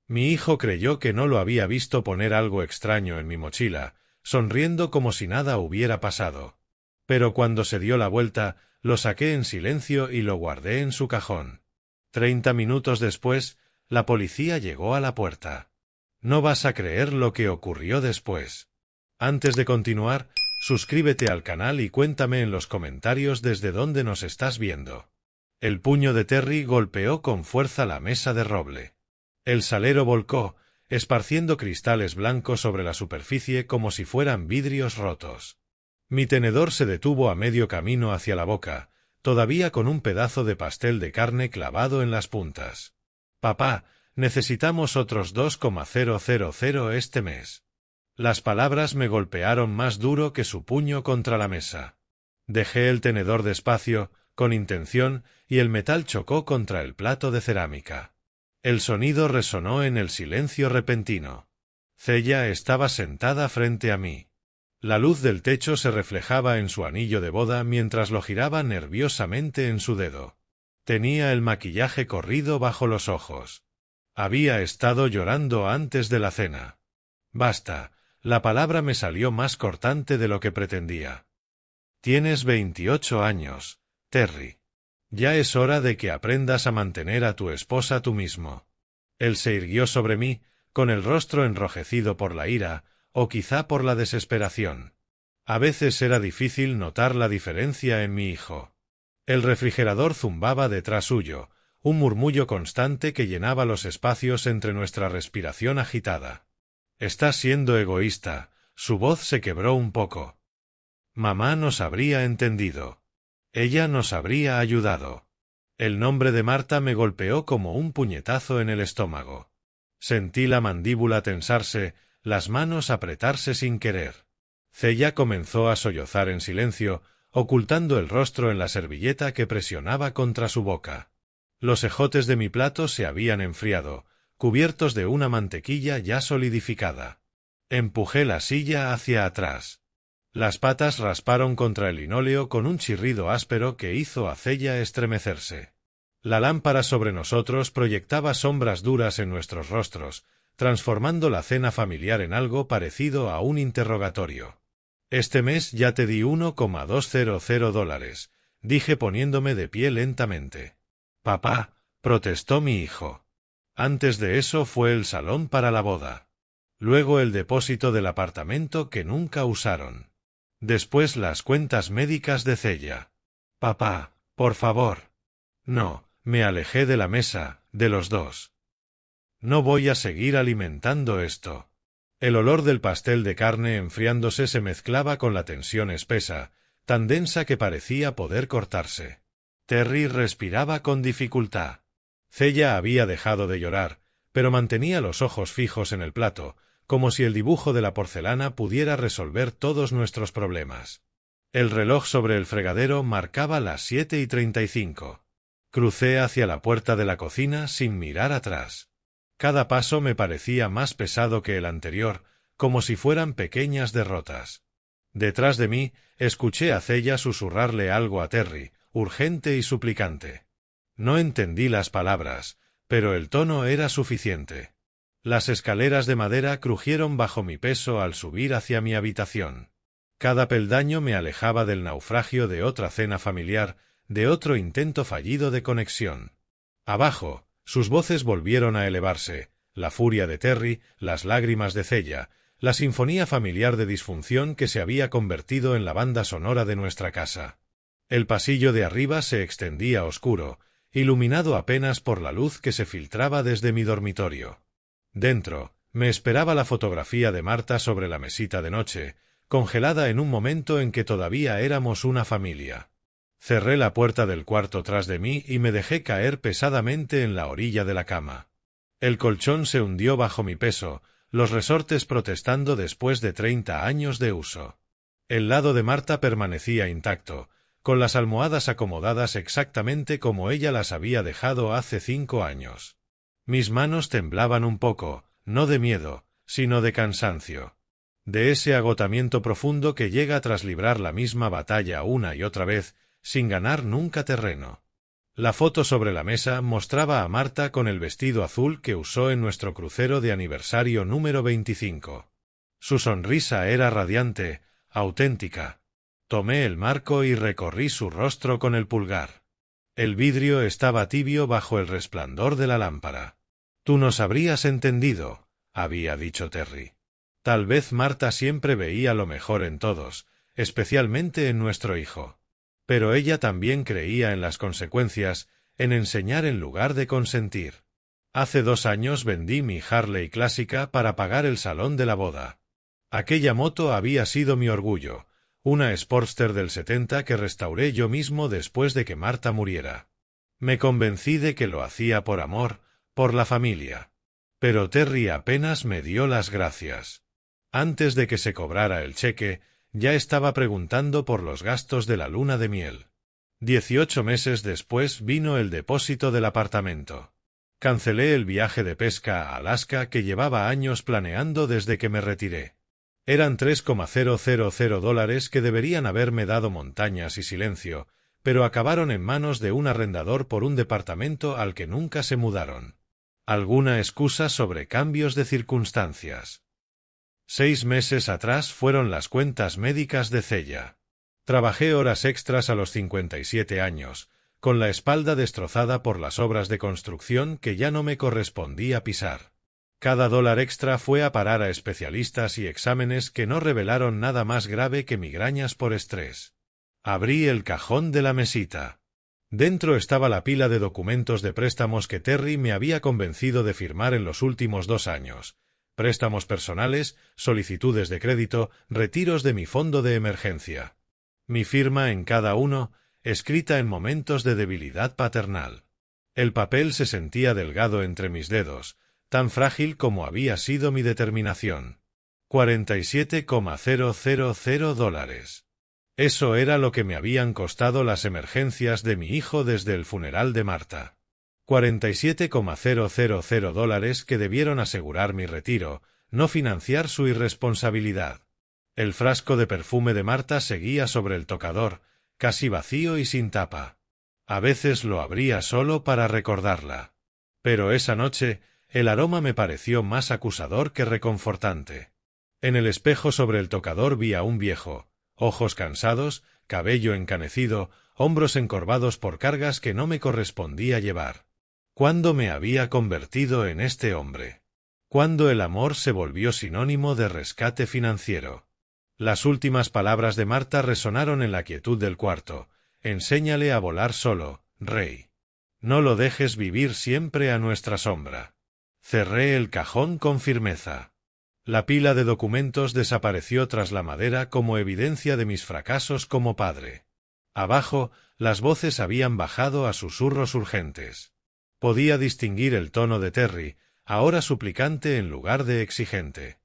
Mi hijo creyó que no lo había visto poner algo extraño en mi mochila, sonriendo como si nada hubiera pasado. Pero cuando se dio la vuelta, lo saqué en silencio y lo guardé en su cajón. 30 minutos después, la policía llegó a la puerta. No vas a creer lo que ocurrió después. Antes de continuar, suscríbete al canal y cuéntame en los comentarios desde dónde nos estás viendo. El puño de Terry golpeó con fuerza la mesa de roble. El salero volcó, esparciendo cristales blancos sobre la superficie como si fueran vidrios rotos. Mi tenedor se detuvo a medio camino hacia la boca, todavía con un pedazo de pastel de carne clavado en las puntas. Papá, necesitamos otros 2,000 este mes. Las palabras me golpearon más duro que su puño contra la mesa. Dejé el tenedor despacio, con intención, y el metal chocó contra el plato de cerámica. El sonido resonó en el silencio repentino. Cella estaba sentada frente a mí. La luz del techo se reflejaba en su anillo de boda mientras lo giraba nerviosamente en su dedo. Tenía el maquillaje corrido bajo los ojos. Había estado llorando antes de la cena. Basta, la palabra me salió más cortante de lo que pretendía. Tienes 28 años, Terry. Ya es hora de que aprendas a mantener a tu esposa tú mismo. Él se irguió sobre mí, con el rostro enrojecido por la ira, o quizá por la desesperación. A veces era difícil notar la diferencia en mi hijo. El refrigerador zumbaba detrás suyo, un murmullo constante que llenaba los espacios entre nuestra respiración agitada. Estás siendo egoísta, su voz se quebró un poco. Mamá nos habría entendido. Ella nos habría ayudado. El nombre de Marta me golpeó como un puñetazo en el estómago. Sentí la mandíbula tensarse, las manos apretarse sin querer. Cella comenzó a sollozar en silencio, ocultando el rostro en la servilleta que presionaba contra su boca. Los ejotes de mi plato se habían enfriado, cubiertos de una mantequilla ya solidificada. Empujé la silla hacia atrás. Las patas rasparon contra el linóleo con un chirrido áspero que hizo a Cella estremecerse. La lámpara sobre nosotros proyectaba sombras duras en nuestros rostros, transformando la cena familiar en algo parecido a un interrogatorio. Este mes ya te di $1,200, dije poniéndome de pie lentamente. Papá, protestó mi hijo. Antes de eso fue el salón para la boda. Luego el depósito del apartamento que nunca usaron. Después las cuentas médicas de Cella. Papá, por favor. No, me alejé de la mesa, de los dos. No voy a seguir alimentando esto. El olor del pastel de carne enfriándose se mezclaba con la tensión espesa, tan densa que parecía poder cortarse. Terry respiraba con dificultad. Cella había dejado de llorar, pero mantenía los ojos fijos en el plato, como si el dibujo de la porcelana pudiera resolver todos nuestros problemas. El reloj sobre el fregadero marcaba las 7:35. Crucé hacia la puerta de la cocina sin mirar atrás. Cada paso me parecía más pesado que el anterior, como si fueran pequeñas derrotas. Detrás de mí, escuché a Cella susurrarle algo a Terry, urgente y suplicante. No entendí las palabras, pero el tono era suficiente. Las escaleras de madera crujieron bajo mi peso al subir hacia mi habitación. Cada peldaño me alejaba del naufragio de otra cena familiar, de otro intento fallido de conexión. Abajo, sus voces volvieron a elevarse, la furia de Terry, las lágrimas de Cella, la sinfonía familiar de disfunción que se había convertido en la banda sonora de nuestra casa. El pasillo de arriba se extendía oscuro, iluminado apenas por la luz que se filtraba desde mi dormitorio. Dentro, me esperaba la fotografía de Marta sobre la mesita de noche, congelada en un momento en que todavía éramos una familia. Cerré la puerta del cuarto tras de mí y me dejé caer pesadamente en la orilla de la cama. El colchón se hundió bajo mi peso, los resortes protestando después de 30 años de uso. El lado de Marta permanecía intacto, con las almohadas acomodadas exactamente como ella las había dejado hace 5 años. Mis manos temblaban un poco, no de miedo, sino de cansancio. De ese agotamiento profundo que llega tras librar la misma batalla una y otra vez, sin ganar nunca terreno. La foto sobre la mesa mostraba a Marta con el vestido azul que usó en nuestro crucero de aniversario número 25. Su sonrisa era radiante, auténtica. Tomé el marco y recorrí su rostro con el pulgar. El vidrio estaba tibio bajo el resplandor de la lámpara. «Tú nos habrías entendido», había dicho Terry. Tal vez Marta siempre veía lo mejor en todos, especialmente en nuestro hijo. Pero ella también creía en las consecuencias, en enseñar en lugar de consentir. Hace 2 años vendí mi Harley clásica para pagar el salón de la boda. Aquella moto había sido mi orgullo, una Sportster del 70 que restauré yo mismo después de que Marta muriera. Me convencí de que lo hacía por amor, por la familia. Pero Terry apenas me dio las gracias. Antes de que se cobrara el cheque, ya estaba preguntando por los gastos de la luna de miel. 18 meses después vino el depósito del apartamento. Cancelé el viaje de pesca a Alaska que llevaba años planeando desde que me retiré. Eran $3,000 que deberían haberme dado montañas y silencio, pero acabaron en manos de un arrendador por un departamento al que nunca se mudaron. Alguna excusa sobre cambios de circunstancias. 6 meses atrás fueron las cuentas médicas de Cella. Trabajé horas extras a los 57 años, con la espalda destrozada por las obras de construcción que ya no me correspondía pisar. Cada dólar extra fue a parar a especialistas y exámenes que no revelaron nada más grave que migrañas por estrés. Abrí el cajón de la mesita. Dentro estaba la pila de documentos de préstamos que Terry me había convencido de firmar en los últimos 2 años. Préstamos personales, solicitudes de crédito, retiros de mi fondo de emergencia. Mi firma en cada uno, escrita en momentos de debilidad paternal. El papel se sentía delgado entre mis dedos, tan frágil como había sido mi determinación. $47,000. Eso era lo que me habían costado las emergencias de mi hijo desde el funeral de Marta. $47,000 que debieron asegurar mi retiro, no financiar su irresponsabilidad. El frasco de perfume de Marta seguía sobre el tocador, casi vacío y sin tapa. A veces lo abría solo para recordarla. Pero esa noche, el aroma me pareció más acusador que reconfortante. En el espejo sobre el tocador vi a un viejo, ojos cansados, cabello encanecido, hombros encorvados por cargas que no me correspondía llevar. ¿Cuándo me había convertido en este hombre? ¿Cuándo el amor se volvió sinónimo de rescate financiero? Las últimas palabras de Marta resonaron en la quietud del cuarto. Enséñale a volar solo, Rey. No lo dejes vivir siempre a nuestra sombra. Cerré el cajón con firmeza. La pila de documentos desapareció tras la madera como evidencia de mis fracasos como padre. Abajo, las voces habían bajado a susurros urgentes. Podía distinguir el tono de Terry, ahora suplicante en lugar de exigente.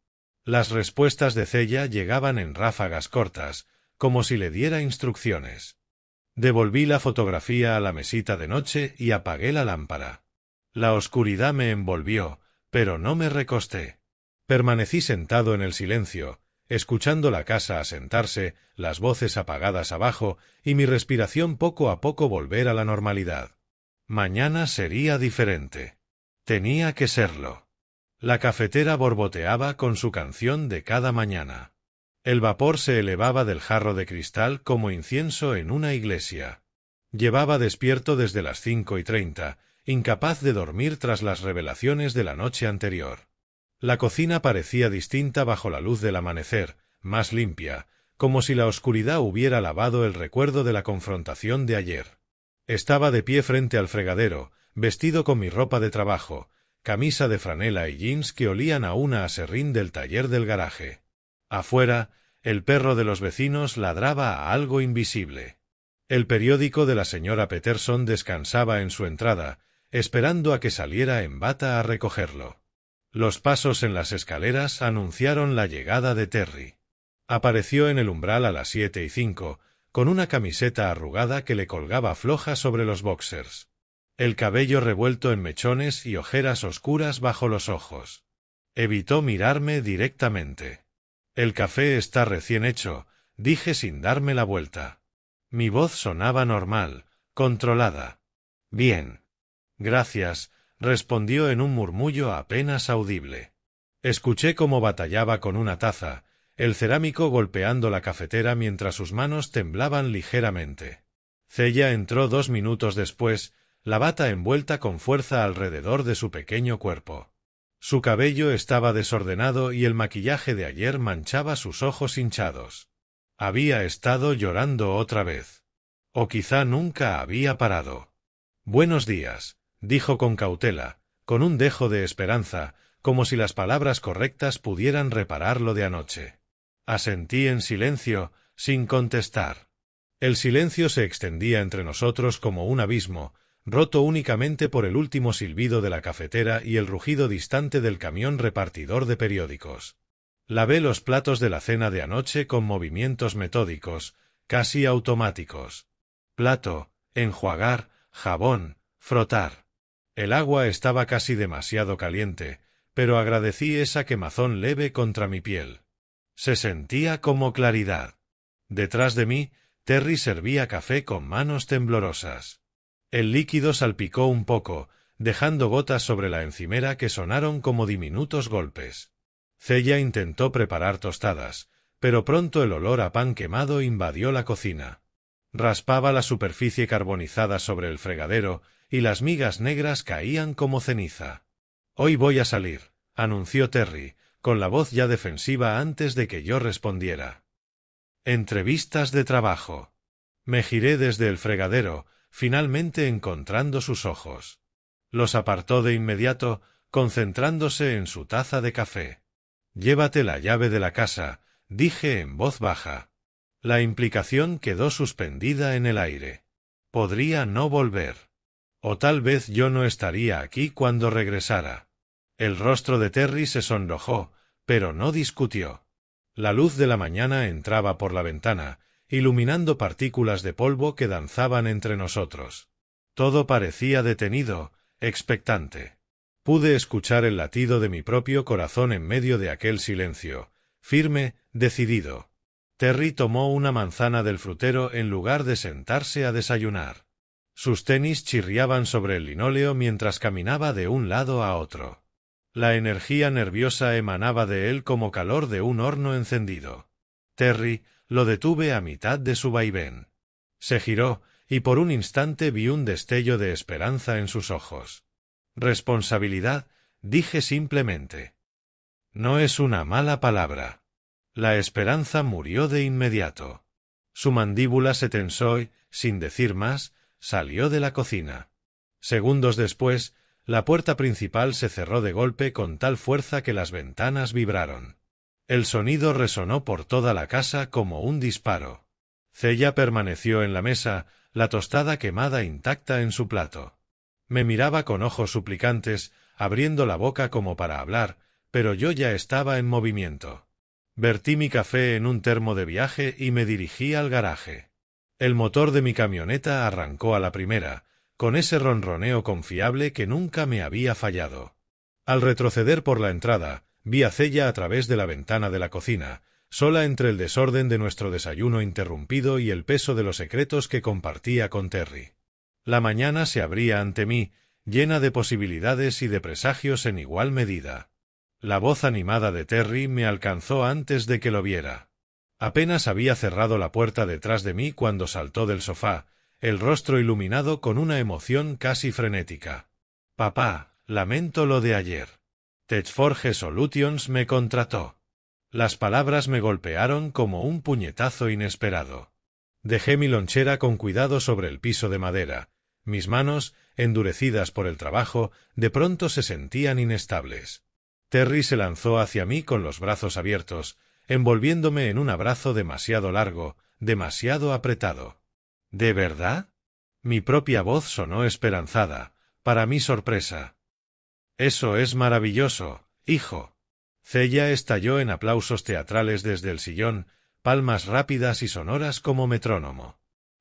Las respuestas de Cella llegaban en ráfagas cortas, como si le diera instrucciones. Devolví la fotografía a la mesita de noche y apagué la lámpara. La oscuridad me envolvió, pero no me recosté. Permanecí sentado en el silencio, escuchando la casa asentarse, las voces apagadas abajo y mi respiración poco a poco volver a la normalidad. Mañana sería diferente. Tenía que serlo. La cafetera borboteaba con su canción de cada mañana. El vapor se elevaba del jarro de cristal como incienso en una iglesia. Llevaba despierto desde las 5:30, incapaz de dormir tras las revelaciones de la noche anterior. La cocina parecía distinta bajo la luz del amanecer, más limpia, como si la oscuridad hubiera lavado el recuerdo de la confrontación de ayer. Estaba de pie frente al fregadero, vestido con mi ropa de trabajo, camisa de franela y jeans que olían aún a aserrín del taller del garaje. Afuera, el perro de los vecinos ladraba a algo invisible. El periódico de la señora Peterson descansaba en su entrada, esperando a que saliera en bata a recogerlo. Los pasos en las escaleras anunciaron la llegada de Terry. Apareció en el umbral a las 7:05, con una camiseta arrugada que le colgaba floja sobre los boxers. El cabello revuelto en mechones y ojeras oscuras bajo los ojos. Evitó mirarme directamente. «El café está recién hecho», dije sin darme la vuelta. Mi voz sonaba normal, controlada. Bien. Gracias, respondió en un murmullo apenas audible. Escuché cómo batallaba con una taza, el cerámico golpeando la cafetera mientras sus manos temblaban ligeramente. Cella entró 2 minutos después, la bata envuelta con fuerza alrededor de su pequeño cuerpo. Su cabello estaba desordenado y el maquillaje de ayer manchaba sus ojos hinchados. Había estado llorando otra vez. O quizá nunca había parado. Buenos días, dijo con cautela, con un dejo de esperanza, como si las palabras correctas pudieran reparar lo de anoche. Asentí en silencio, sin contestar. El silencio se extendía entre nosotros como un abismo, roto únicamente por el último silbido de la cafetera y el rugido distante del camión repartidor de periódicos. Lavé los platos de la cena de anoche con movimientos metódicos, casi automáticos. Plato, enjuagar, jabón, frotar. El agua estaba casi demasiado caliente, pero agradecí esa quemazón leve contra mi piel. Se sentía como claridad. Detrás de mí, Terry servía café con manos temblorosas. El líquido salpicó un poco, dejando gotas sobre la encimera que sonaron como diminutos golpes. Cella intentó preparar tostadas, pero pronto el olor a pan quemado invadió la cocina. Raspaba la superficie carbonizada sobre el fregadero y las migas negras caían como ceniza. «Hoy voy a salir», anunció Terry, con la voz ya defensiva antes de que yo respondiera. Entrevistas de trabajo. Me giré desde el fregadero, finalmente encontrando sus ojos. Los apartó de inmediato, concentrándose en su taza de café. «Llévate la llave de la casa», dije en voz baja. La implicación quedó suspendida en el aire. Podría no volver. O tal vez yo no estaría aquí cuando regresara. El rostro de Terry se sonrojó, pero no discutió. La luz de la mañana entraba por la ventana, iluminando partículas de polvo que danzaban entre nosotros. Todo parecía detenido, expectante. Pude escuchar el latido de mi propio corazón en medio de aquel silencio, firme, decidido. Terry tomó una manzana del frutero en lugar de sentarse a desayunar. Sus tenis chirriaban sobre el linóleo mientras caminaba de un lado a otro. La energía nerviosa emanaba de él como calor de un horno encendido. Terry lo detuve a mitad de su vaivén. Se giró, y por un instante vi un destello de esperanza en sus ojos. «Responsabilidad», dije simplemente. No es una mala palabra. La esperanza murió de inmediato. Su mandíbula se tensó y, sin decir más, salió de la cocina. Segundos después, la puerta principal se cerró de golpe con tal fuerza que las ventanas vibraron. El sonido resonó por toda la casa como un disparo. Cella permaneció en la mesa, la tostada quemada intacta en su plato. Me miraba con ojos suplicantes, abriendo la boca como para hablar, pero yo ya estaba en movimiento. Vertí mi café en un termo de viaje y me dirigí al garaje. El motor de mi camioneta arrancó a la primera, con ese ronroneo confiable que nunca me había fallado. Al retroceder por la entrada, vi a Cella a través de la ventana de la cocina, sola entre el desorden de nuestro desayuno interrumpido y el peso de los secretos que compartía con Terry. La mañana se abría ante mí, llena de posibilidades y de presagios en igual medida. La voz animada de Terry me alcanzó antes de que lo viera. Apenas había cerrado la puerta detrás de mí cuando saltó del sofá, el rostro iluminado con una emoción casi frenética. «Papá, lamento lo de ayer. Techforge Solutions me contrató». Las palabras me golpearon como un puñetazo inesperado. Dejé mi lonchera con cuidado sobre el piso de madera. Mis manos, endurecidas por el trabajo, de pronto se sentían inestables. Terry se lanzó hacia mí con los brazos abiertos, envolviéndome en un abrazo demasiado largo, demasiado apretado. «¿De verdad?» Mi propia voz sonó esperanzada, para mi sorpresa. «Eso es maravilloso, hijo». Cella estalló en aplausos teatrales desde el sillón, palmas rápidas y sonoras como metrónomo.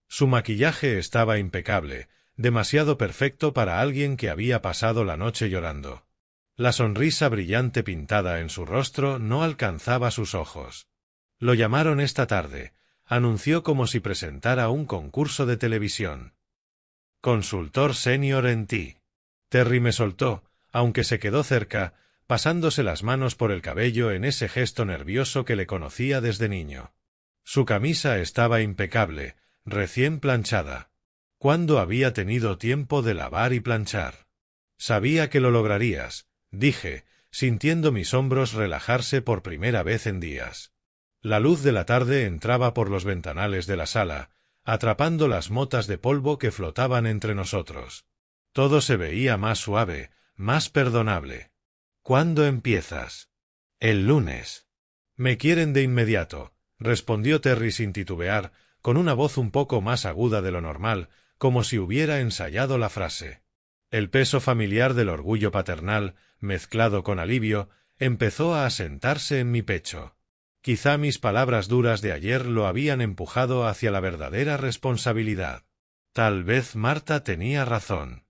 Su maquillaje estaba impecable, demasiado perfecto para alguien que había pasado la noche llorando. La sonrisa brillante pintada en su rostro no alcanzaba sus ojos. «Lo llamaron esta tarde», anunció como si presentara un concurso de televisión. Consultor senior en ti. Terry me soltó, aunque se quedó cerca, pasándose las manos por el cabello en ese gesto nervioso que le conocía desde niño. Su camisa estaba impecable, recién planchada. ¿Cuándo había tenido tiempo de lavar y planchar? Sabía que lo lograrías, dije, sintiendo mis hombros relajarse por primera vez en días. La luz de la tarde entraba por los ventanales de la sala, atrapando las motas de polvo que flotaban entre nosotros. Todo se veía más suave, más perdonable. ¿Cuándo empiezas? El lunes. Me quieren de inmediato, respondió Terry sin titubear, con una voz un poco más aguda de lo normal, como si hubiera ensayado la frase. El peso familiar del orgullo paternal, mezclado con alivio, empezó a asentarse en mi pecho. Quizá mis palabras duras de ayer lo habían empujado hacia la verdadera responsabilidad. Tal vez Marta tenía razón.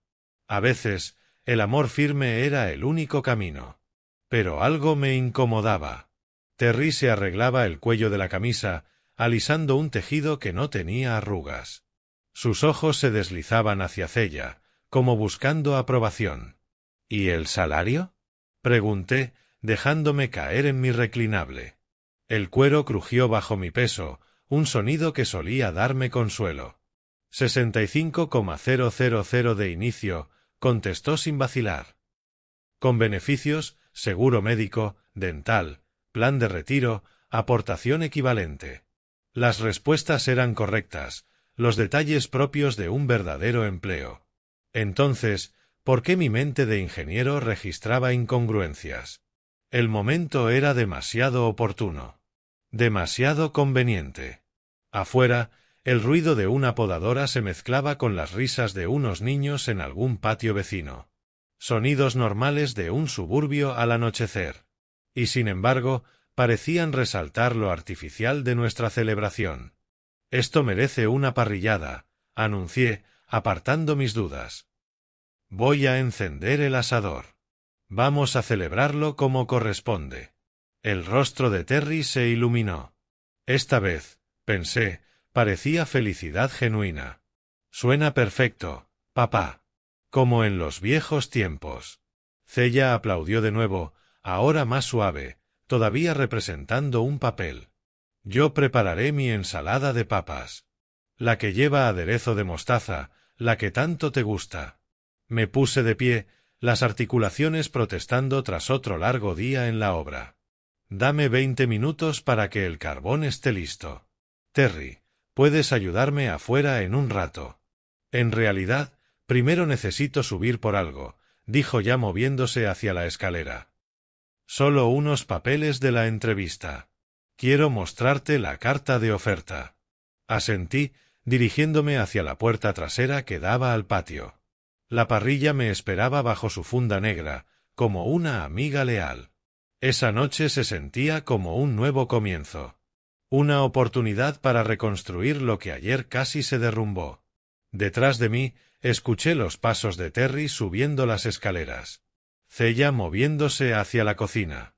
A veces, el amor firme era el único camino. Pero algo me incomodaba. Terry se arreglaba el cuello de la camisa, alisando un tejido que no tenía arrugas. Sus ojos se deslizaban hacia Cella, como buscando aprobación. ¿Y el salario? Pregunté, dejándome caer en mi reclinable. El cuero crujió bajo mi peso, un sonido que solía darme consuelo. 65,000 de inicio, contestó sin vacilar. Con beneficios, seguro médico, dental, plan de retiro, aportación equivalente. Las respuestas eran correctas, los detalles propios de un verdadero empleo. Entonces, ¿por qué mi mente de ingeniero registraba incongruencias? El momento era demasiado oportuno. Demasiado conveniente. Afuera, el ruido de una podadora se mezclaba con las risas de unos niños en algún patio vecino. Sonidos normales de un suburbio al anochecer. Y sin embargo, parecían resaltar lo artificial de nuestra celebración. Esto merece una parrillada, anuncié, apartando mis dudas. Voy a encender el asador. Vamos a celebrarlo como corresponde. El rostro de Terry se iluminó. Esta vez, pensé, parecía felicidad genuina. Suena perfecto, papá. Como en los viejos tiempos. Cella aplaudió de nuevo, ahora más suave, todavía representando un papel. Yo prepararé mi ensalada de papas. La que lleva aderezo de mostaza, la que tanto te gusta. Me puse de pie, las articulaciones protestando tras otro largo día en la obra. Dame 20 minutos para que el carbón esté listo. Terry, puedes ayudarme afuera en un rato. En realidad, primero necesito subir por algo, dijo ya moviéndose hacia la escalera. Solo unos papeles de la entrevista. Quiero mostrarte la carta de oferta. Asentí, dirigiéndome hacia la puerta trasera que daba al patio. La parrilla me esperaba bajo su funda negra, como una amiga leal. Esa noche se sentía como un nuevo comienzo. Una oportunidad para reconstruir lo que ayer casi se derrumbó. Detrás de mí, escuché los pasos de Terry subiendo las escaleras. Cella moviéndose hacia la cocina.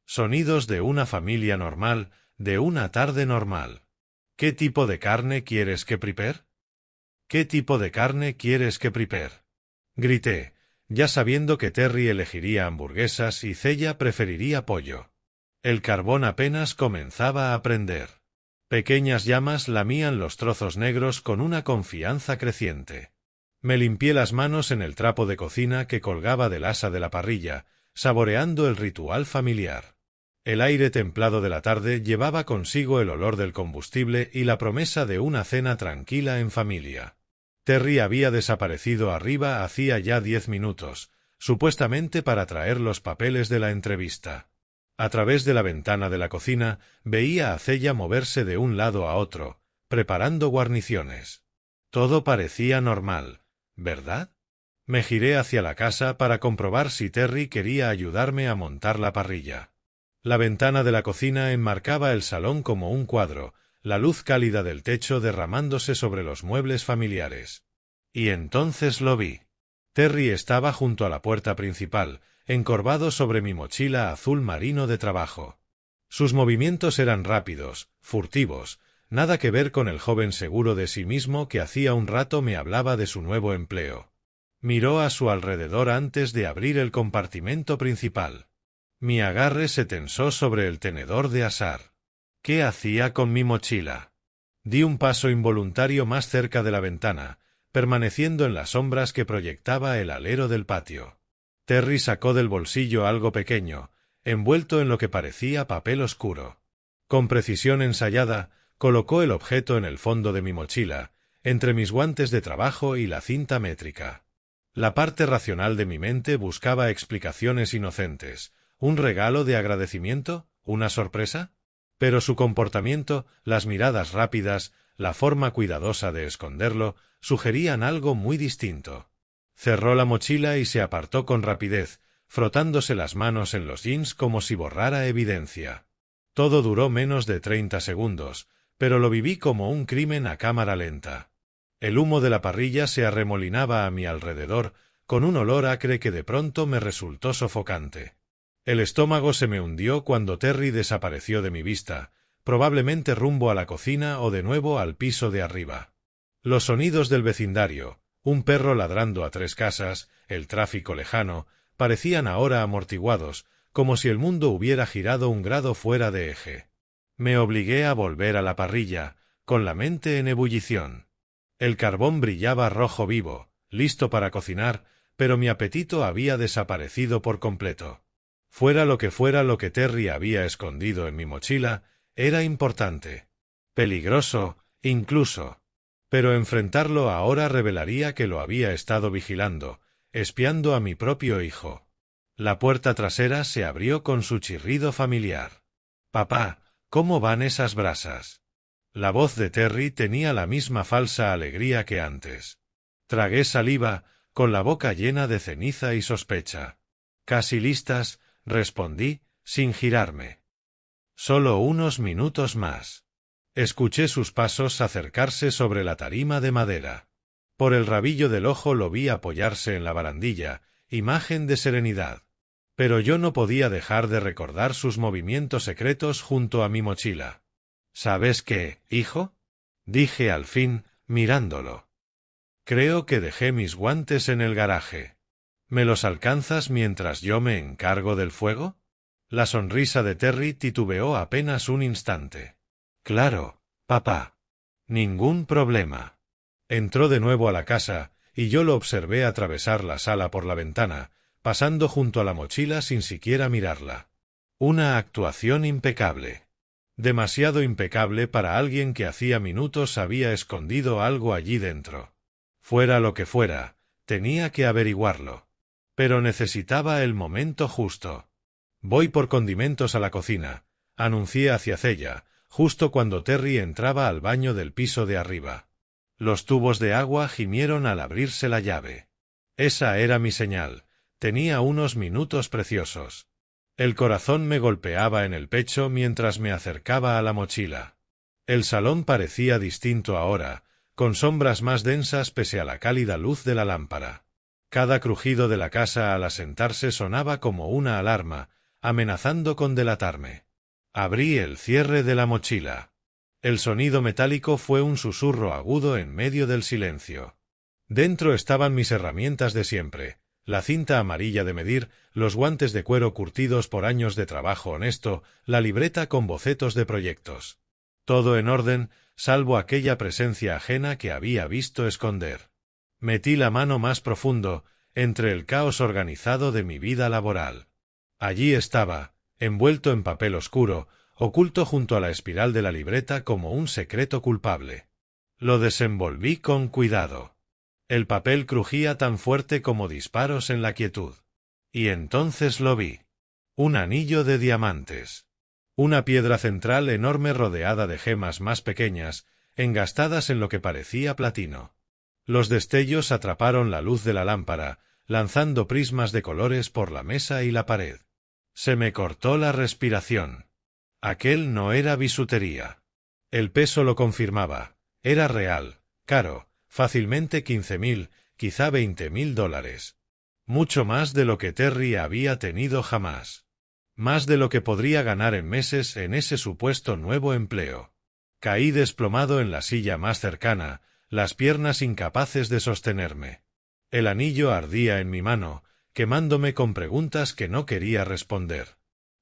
Sonidos de una familia normal, de una tarde normal. ¿Qué tipo de carne quieres que prepare? ¿Qué tipo de carne quieres que prepare? Grité, ya sabiendo que Terry elegiría hamburguesas y Cella preferiría pollo. El carbón apenas comenzaba a prender. Pequeñas llamas lamían los trozos negros con una confianza creciente. Me limpié las manos en el trapo de cocina que colgaba del asa de la parrilla, saboreando el ritual familiar. El aire templado de la tarde llevaba consigo el olor del combustible y la promesa de una cena tranquila en familia. Terry había desaparecido arriba hacía ya 10 minutos, supuestamente para traer los papeles de la entrevista. A través de la ventana de la cocina veía a Cella moverse de un lado a otro, preparando guarniciones. Todo parecía normal, ¿verdad? Me giré hacia la casa para comprobar si Terry quería ayudarme a montar la parrilla. La ventana de la cocina enmarcaba el salón como un cuadro, la luz cálida del techo derramándose sobre los muebles familiares. Y entonces lo vi. Terry estaba junto a la puerta principal, encorvado sobre mi mochila azul marino de trabajo. Sus movimientos eran rápidos, furtivos, Nada que ver con el joven seguro de sí mismo que hacía un rato me hablaba de su nuevo empleo. Miró a su alrededor antes de abrir el compartimento principal. Mi agarre se tensó sobre el tenedor de asar. ¿Qué hacía con mi mochila? Di un paso involuntario más cerca de la ventana, permaneciendo en las sombras que proyectaba el alero del patio. Terry sacó del bolsillo algo pequeño, envuelto en lo que parecía papel oscuro. Con precisión ensayada, colocó el objeto en el fondo de mi mochila, entre mis guantes de trabajo y la cinta métrica. La parte racional de mi mente buscaba explicaciones inocentes. ¿Un regalo de agradecimiento? ¿Una sorpresa? Pero su comportamiento, las miradas rápidas, la forma cuidadosa de esconderlo, sugerían algo muy distinto. Cerró la mochila y se apartó con rapidez, frotándose las manos en los jeans como si borrara evidencia. Todo duró menos de 30 segundos, pero lo viví como un crimen a cámara lenta. El humo de la parrilla se arremolinaba a mi alrededor, con un olor acre que de pronto me resultó sofocante. El estómago se me hundió cuando Terry desapareció de mi vista, probablemente rumbo a la cocina o de nuevo al piso de arriba. Los sonidos del vecindario, un perro ladrando a 3 casas, el tráfico lejano, parecían ahora amortiguados, como si el mundo hubiera girado un grado fuera de eje. Me obligué a volver a la parrilla, con la mente en ebullición. El carbón brillaba rojo vivo, listo para cocinar, pero mi apetito había desaparecido por completo. Fuera lo que Terry había escondido en mi mochila, era importante. Peligroso, incluso. Pero enfrentarlo ahora revelaría que lo había estado vigilando, espiando a mi propio hijo. La puerta trasera se abrió con su chirrido familiar. «Papá, ¿cómo van esas brasas?» La voz de Terry tenía la misma falsa alegría que antes. Tragué saliva, con la boca llena de ceniza y sospecha. «Casi listas», respondí, sin girarme. «Solo unos minutos más». Escuché sus pasos acercarse sobre la tarima de madera. Por el rabillo del ojo lo vi apoyarse en la barandilla, imagen de serenidad. Pero yo no podía dejar de recordar sus movimientos secretos junto a mi mochila. «¿Sabes qué, hijo?», dije al fin, mirándolo. «Creo que dejé mis guantes en el garaje. ¿Me los alcanzas mientras yo me encargo del fuego?» La sonrisa de Terry titubeó apenas un instante. «Claro, papá. Ningún problema». Entró de nuevo a la casa, y yo lo observé atravesar la sala por la ventana, pasando junto a la mochila sin siquiera mirarla. Una actuación impecable. Demasiado impecable para alguien que hacía minutos había escondido algo allí dentro. Fuera lo que fuera, tenía que averiguarlo. Pero necesitaba el momento justo. «Voy por condimentos a la cocina», anuncié hacia ella, justo cuando Terry entraba al baño del piso de arriba. Los tubos de agua gimieron al abrirse la llave. Esa era mi señal. Tenía unos minutos preciosos. El corazón me golpeaba en el pecho mientras me acercaba a la mochila. El salón parecía distinto ahora, con sombras más densas pese a la cálida luz de la lámpara. Cada crujido de la casa al asentarse sonaba como una alarma, amenazando con delatarme. Abrí el cierre de la mochila. El sonido metálico fue un susurro agudo en medio del silencio. Dentro estaban mis herramientas de siempre, la cinta amarilla de medir, los guantes de cuero curtidos por años de trabajo honesto, la libreta con bocetos de proyectos. Todo en orden, salvo aquella presencia ajena que había visto esconder. Metí la mano más profundo, entre el caos organizado de mi vida laboral. Allí estaba, envuelto en papel oscuro, oculto junto a la espiral de la libreta como un secreto culpable. Lo desenvolví con cuidado. El papel crujía tan fuerte como disparos en la quietud. Y entonces lo vi. Un anillo de diamantes. Una piedra central enorme rodeada de gemas más pequeñas, engastadas en lo que parecía platino. Los destellos atraparon la luz de la lámpara, lanzando prismas de colores por la mesa y la pared. Se me cortó la respiración. Aquel no era bisutería. El peso lo confirmaba. Era real, caro, fácilmente 15.000, quizá 20.000 dólares. Mucho más de lo que Terry había tenido jamás. Más de lo que podría ganar en meses en ese supuesto nuevo empleo. Caí desplomado en la silla más cercana, las piernas incapaces de sostenerme. El anillo ardía en mi mano, quemándome con preguntas que no quería responder.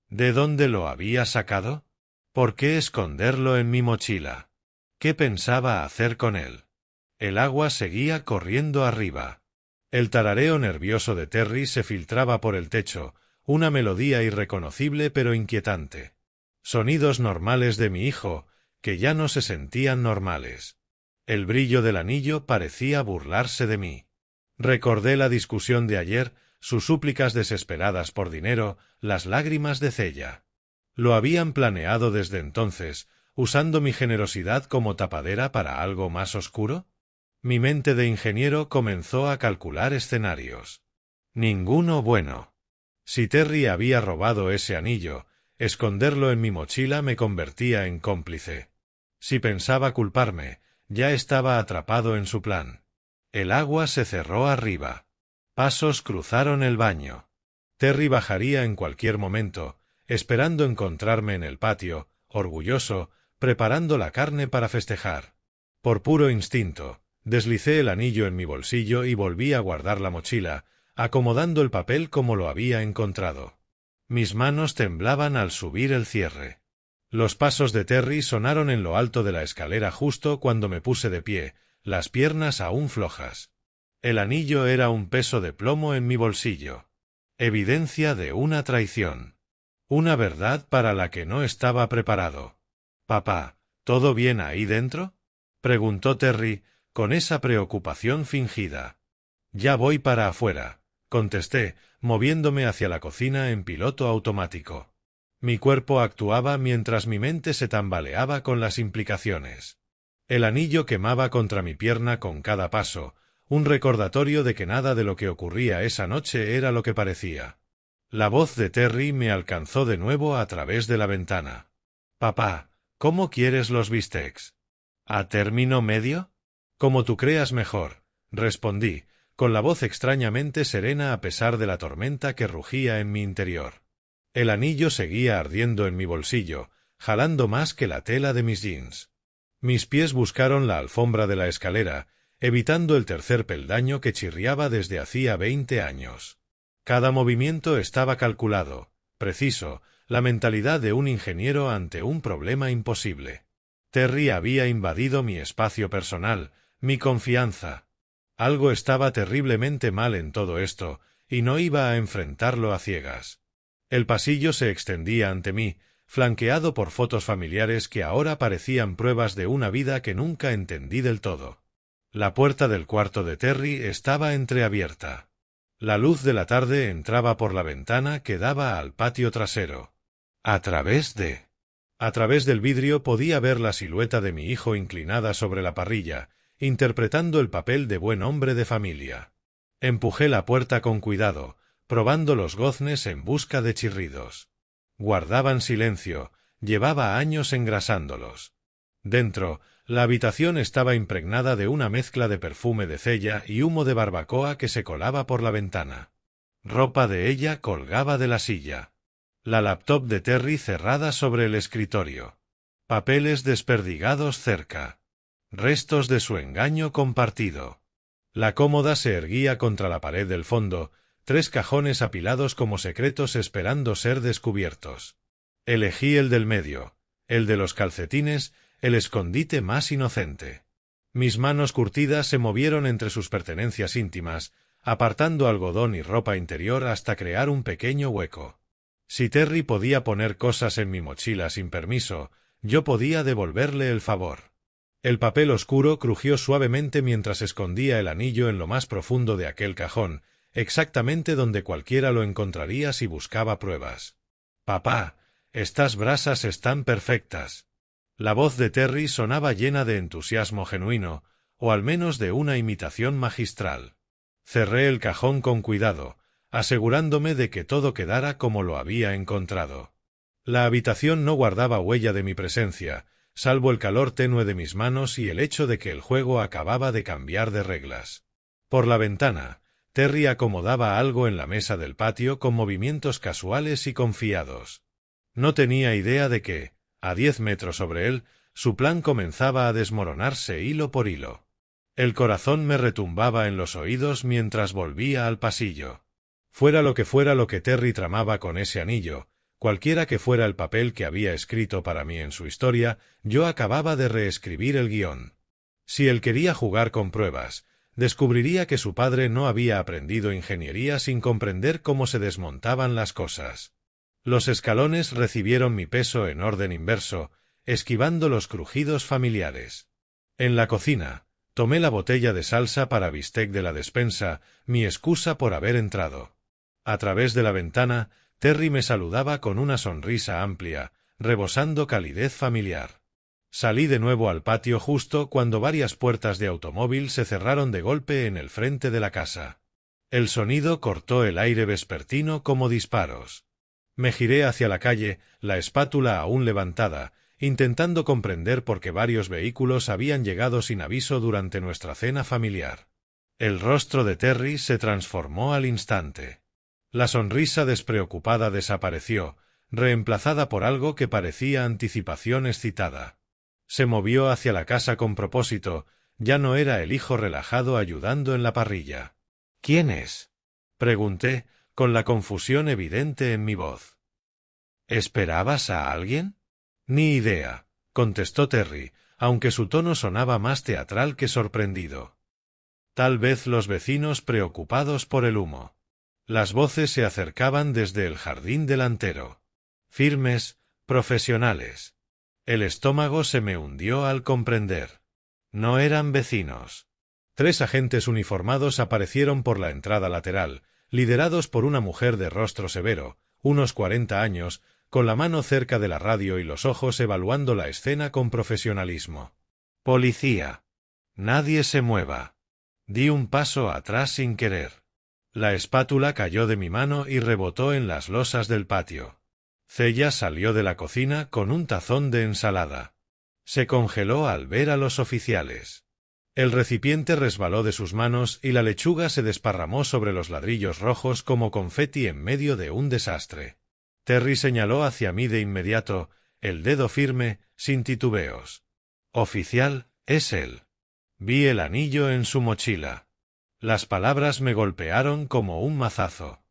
¿De dónde lo había sacado? ¿Por qué esconderlo en mi mochila? ¿Qué pensaba hacer con él? El agua seguía corriendo arriba. El tarareo nervioso de Terry se filtraba por el techo, una melodía irreconocible pero inquietante. Sonidos normales de mi hijo, que ya no se sentían normales. El brillo del anillo parecía burlarse de mí. Recordé la discusión de ayer, sus súplicas desesperadas por dinero, las lágrimas de Cella. Lo habían planeado desde entonces, usando mi generosidad como tapadera para algo más oscuro. Mi mente de ingeniero comenzó a calcular escenarios. Ninguno bueno. Si Terry había robado ese anillo, esconderlo en mi mochila me convertía en cómplice. Si pensaba culparme, ya estaba atrapado en su plan. El agua se cerró arriba. Pasos cruzaron el baño. Terry bajaría en cualquier momento, esperando encontrarme en el patio, orgulloso, preparando la carne para festejar. Por puro instinto, deslicé el anillo en mi bolsillo y volví a guardar la mochila, acomodando el papel como lo había encontrado. Mis manos temblaban al subir el cierre. Los pasos de Terry sonaron en lo alto de la escalera justo cuando me puse de pie, las piernas aún flojas. El anillo era un peso de plomo en mi bolsillo. Evidencia de una traición. Una verdad para la que no estaba preparado. «Papá, ¿todo bien ahí dentro?», preguntó Terry, con esa preocupación fingida. «Ya voy para afuera», contesté, moviéndome hacia la cocina en piloto automático. Mi cuerpo actuaba mientras mi mente se tambaleaba con las implicaciones. El anillo quemaba contra mi pierna con cada paso, un recordatorio de que nada de lo que ocurría esa noche era lo que parecía. La voz de Terry me alcanzó de nuevo a través de la ventana. «Papá, ¿cómo quieres los bistecs? ¿A término medio?». «Como tú creas mejor», respondí, con la voz extrañamente serena a pesar de la tormenta que rugía en mi interior. El anillo seguía ardiendo en mi bolsillo, jalando más que la tela de mis jeans. Mis pies buscaron la alfombra de la escalera, evitando el tercer peldaño que chirriaba desde hacía 20 años. Cada movimiento estaba calculado, preciso, la mentalidad de un ingeniero ante un problema imposible. Terry había invadido mi espacio personal, mi confianza. Algo estaba terriblemente mal en todo esto, y no iba a enfrentarlo a ciegas. El pasillo se extendía ante mí, flanqueado por fotos familiares que ahora parecían pruebas de una vida que nunca entendí del todo. La puerta del cuarto de Terry estaba entreabierta. La luz de la tarde entraba por la ventana que daba al patio trasero. A través del vidrio podía ver la silueta de mi hijo inclinada sobre la parrilla, interpretando el papel de buen hombre de familia. Empujé la puerta con cuidado, probando los goznes en busca de chirridos. Guardaban silencio, llevaba años engrasándolos. Dentro, la habitación estaba impregnada de una mezcla de perfume de cella y humo de barbacoa que se colaba por la ventana. Ropa de ella colgaba de la silla. La laptop de Terry cerrada sobre el escritorio. Papeles desperdigados cerca. Restos de su engaño compartido. La cómoda se erguía contra la pared del fondo, 3 cajones apilados como secretos esperando ser descubiertos. Elegí el del medio, el de los calcetines, el escondite más inocente. Mis manos curtidas se movieron entre sus pertenencias íntimas, apartando algodón y ropa interior hasta crear un pequeño hueco. Si Terry podía poner cosas en mi mochila sin permiso, yo podía devolverle el favor. El papel oscuro crujió suavemente mientras escondía el anillo en lo más profundo de aquel cajón, exactamente donde cualquiera lo encontraría si buscaba pruebas. «Papá, estas brasas están perfectas». La voz de Terry sonaba llena de entusiasmo genuino, o al menos de una imitación magistral. Cerré el cajón con cuidado, asegurándome de que todo quedara como lo había encontrado. La habitación no guardaba huella de mi presencia, salvo el calor tenue de mis manos y el hecho de que el juego acababa de cambiar de reglas. Por la ventana, Terry acomodaba algo en la mesa del patio con movimientos casuales y confiados. No tenía idea de que, a 10 metros sobre él, Su plan comenzaba a desmoronarse hilo por hilo. El corazón me retumbaba en los oídos mientras volvía al pasillo. Fuera lo que Terry tramaba con ese anillo, cualquiera que fuera el papel que había escrito para mí en su historia, yo acababa de reescribir el guión. Si él quería jugar con pruebas, descubriría que su padre no había aprendido ingeniería sin comprender cómo se desmontaban las cosas. Los escalones recibieron mi peso en orden inverso, esquivando los crujidos familiares. En la cocina, tomé la botella de salsa para bistec de la despensa, mi excusa por haber entrado. A través de la ventana, Terry me saludaba con una sonrisa amplia, rebosando calidez familiar. Salí de nuevo al patio justo cuando varias puertas de automóvil se cerraron de golpe en el frente de la casa. El sonido cortó el aire vespertino como disparos. Me giré hacia la calle, la espátula aún levantada, intentando comprender por qué varios vehículos habían llegado sin aviso durante nuestra cena familiar. El rostro de Terry se transformó al instante. La sonrisa despreocupada desapareció, reemplazada por algo que parecía anticipación excitada. Se movió hacia la casa con propósito, ya no era el hijo relajado ayudando en la parrilla. —¿Quién es? —pregunté, con la confusión evidente en mi voz. —¿Esperabas a alguien? —Ni idea —contestó Terry, aunque su tono sonaba más teatral que sorprendido. Tal vez los vecinos preocupados por el humo. Las voces se acercaban desde el jardín delantero. Firmes, profesionales. El estómago se me hundió al comprender. No eran vecinos. 3 agentes uniformados aparecieron por la entrada lateral, liderados por una mujer de rostro severo, unos 40 años, con la mano cerca de la radio y los ojos evaluando la escena con profesionalismo. —Policía. Nadie se mueva. Di un paso atrás sin querer. La espátula cayó de mi mano y rebotó en las losas del patio. Cella salió de la cocina con un tazón de ensalada. Se congeló al ver a los oficiales. El recipiente resbaló de sus manos y la lechuga se desparramó sobre los ladrillos rojos como confeti en medio de un desastre. Terry señaló hacia mí de inmediato, el dedo firme, sin titubeos. —Oficial, es él. Vi el anillo en su mochila. Las palabras me golpearon como un mazazo.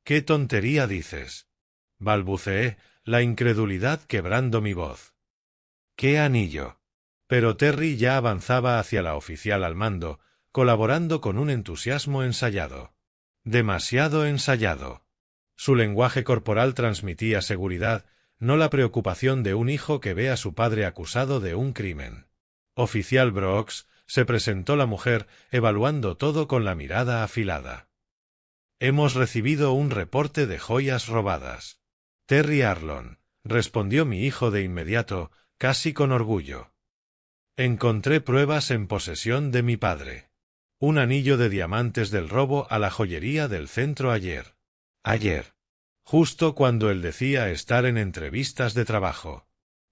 —¿Qué tontería dices? —balbuceé, la incredulidad quebrando mi voz. —¿Qué anillo? Pero Terry ya avanzaba hacia la oficial al mando, colaborando con un entusiasmo ensayado. Demasiado ensayado. Su lenguaje corporal transmitía seguridad, no la preocupación de un hijo que ve a su padre acusado de un crimen. —Oficial Brooks —se presentó la mujer, evaluando todo con la mirada afilada—. Hemos recibido un reporte de joyas robadas. Terry Arlon —respondió mi hijo de inmediato, casi con orgullo. Encontré pruebas en posesión de mi padre. Un anillo de diamantes del robo a la joyería del centro ayer. Ayer. Justo cuando él decía estar en entrevistas de trabajo.